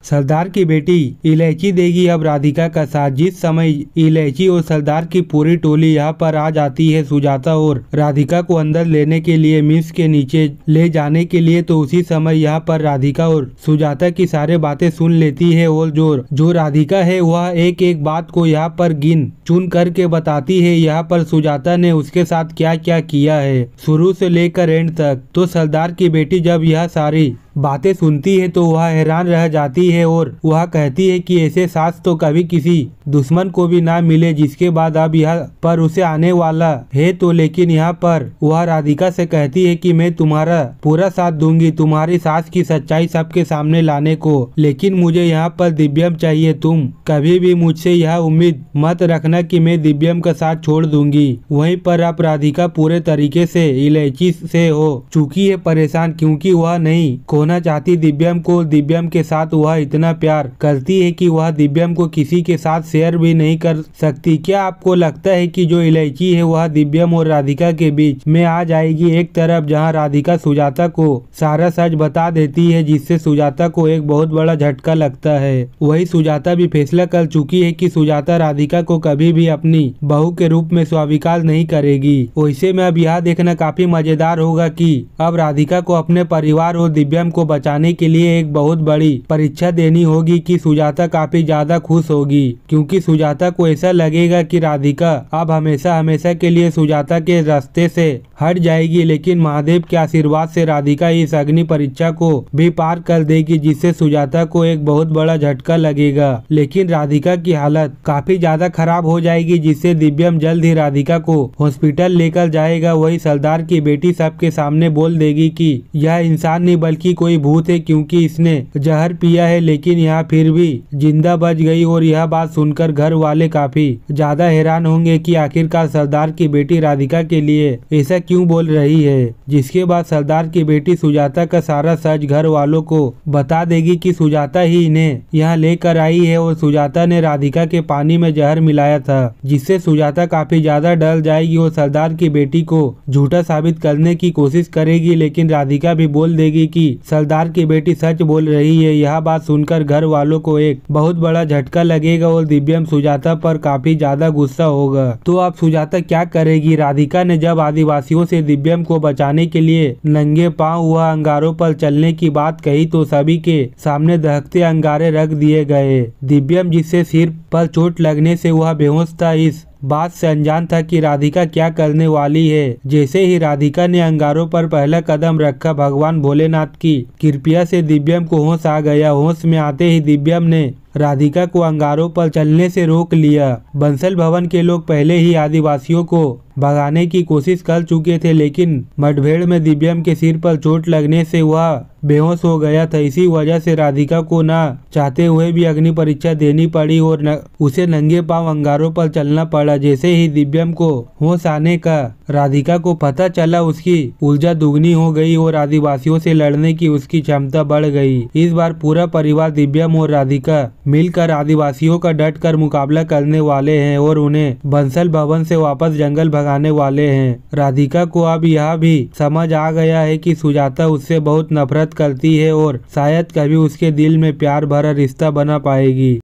सरदार की बेटी इलायची देगी अब राधिका का साथ। जिस समय इलायची और सरदार की पूरी टोली यहाँ पर आ जाती है सुजाता और राधिका को अंदर लेने के लिए, मिस के नीचे ले जाने के लिए, तो उसी समय यहाँ पर राधिका और सुजाता की सारे बातें सुन लेती है और जो राधिका है वह एक एक बात को यहाँ पर गिन चुन करके बताती है यहाँ पर सुजाता ने उसके साथ क्या क्या किया है शुरू से लेकर एंड तक। तो सरदार की बेटी जब यह सारी बातें सुनती है तो वह हैरान रह जाती है और वह कहती है कि ऐसे सास तो कभी किसी दुश्मन को भी ना मिले। जिसके बाद अब यहाँ पर उसे आने वाला है तो लेकिन यहाँ पर वह राधिका से कहती है कि मैं तुम्हारा पूरा साथ दूंगी तुम्हारी सास की सच्चाई सबके सामने लाने को, लेकिन मुझे यहाँ पर दिव्यम चाहिए। तुम कभी भी मुझसे यह उम्मीद मत रखना कि मैं दिव्यम का साथ छोड़ दूंगी। वहीं पर अब राधिका पूरे तरीके से इलायची से हो चुकी है परेशान, क्योंकि वह नहीं खोना चाहती दिव्यम को। दिव्यम के साथ वह इतना प्यार करती है कि वह दिव्यम को किसी के साथ शेयर भी नहीं कर सकती। क्या आपको लगता है कि जो इलायची है वह दिव्यम और राधिका के बीच में आ जाएगी? एक तरफ जहां राधिका सुजाता को सारा सच बता देती है जिससे सुजाता को एक बहुत बड़ा झटका लगता है, वही सुजाता भी फैसला कर चुकी है कि सुजाता राधिका को कभी भी अपनी बहू के रूप में स्वीकार नहीं करेगी। वैसे में अब यह देखना काफी मजेदार होगा कि अब राधिका को अपने परिवार और दिव्यम को बचाने के लिए एक बहुत बड़ी परीक्षा देनी होगी कि सुजाता काफी ज्यादा खुश होगी, क्योंकि सुजाता को ऐसा लगेगा कि राधिका अब हमेशा हमेशा के लिए सुजाता के रास्ते से हट जाएगी। लेकिन महादेव के आशीर्वाद से राधिका इस अग्नि परीक्षा को भी पार कर देगी, जिससे सुजाता को एक बहुत बड़ा झटका लगेगा। लेकिन राधिका की हालत काफी ज्यादा खराब हो जाएगी, जिससे दिव्यम जल्द ही राधिका को हॉस्पिटल लेकर जाएगा। वही सरदार की बेटी सबके सामने बोल देगी कि यह इंसान नहीं बल्कि कोई भूत है, क्योंकि इसने जहर पिया है, लेकिन यहाँ फिर भी जिंदा बच गई। और यह बात सुनकर घर वाले काफी ज्यादा हैरान होंगे कि आखिरकार सरदार की बेटी राधिका के लिए ऐसा क्यों बोल रही है। जिसके बाद सरदार की बेटी सुजाता का सारा सच घर वालों को बता देगी कि सुजाता ही इन्हें यहाँ लेकर आई है और सुजाता ने राधिका के पानी में जहर मिलाया था, जिससे सुजाता काफी ज्यादा डर जाएगी और सरदार की बेटी को झूठा साबित करने की कोशिश करेगी। लेकिन राधिका भी बोल देगी कि सरदार की बेटी सच बोल रही है। यह बात सुनकर घर वालों को एक बहुत बड़ा झटका लगेगा और दिव्यम सुजाता पर काफी ज्यादा गुस्सा होगा। तो अब सुजाता क्या करेगी? राधिका ने जब आदिवासियों से दिव्यम को बचाने के लिए नंगे पांव वह अंगारों पर चलने की बात कही तो सभी के सामने दहकते अंगारे रख दिए गए। दिव्यम जिससे सिर पर चोट लगने से वह बेहोश था, इस बात से अनजान था कि राधिका क्या करने वाली है। जैसे ही राधिका ने अंगारों पर पहला कदम रखा, भगवान भोलेनाथ की कृपा से दिव्यम को होश आ गया। होश में आते ही दिव्यम ने राधिका को अंगारों पर चलने से रोक लिया। बंसल भवन के लोग पहले ही आदिवासियों को भगाने की कोशिश कर चुके थे, लेकिन मुठभेड़ में दिव्यम के सिर पर चोट लगने से वह बेहोश हो गया था। इसी वजह से राधिका को ना चाहते हुए भी अग्नि परीक्षा देनी पड़ी और उसे नंगे पांव अंगारों पर चलना पड़ा। जैसे ही दिव्यम को होश आने का राधिका को पता चला, उसकी ऊर्जा दुगनी हो गई और आदिवासियों से लड़ने की उसकी क्षमता बढ़ गई। इस बार पूरा परिवार दिव्यम और राधिका मिलकर आदिवासियों का डट कर मुकाबला करने वाले हैं और उन्हें बंसल भवन से वापस जंगल भगाने वाले हैं। राधिका को अब यह भी समझ आ गया है कि सुजाता उससे बहुत नफरत करती है और शायद कभी उसके दिल में प्यार भरा रिश्ता बना पाएगी।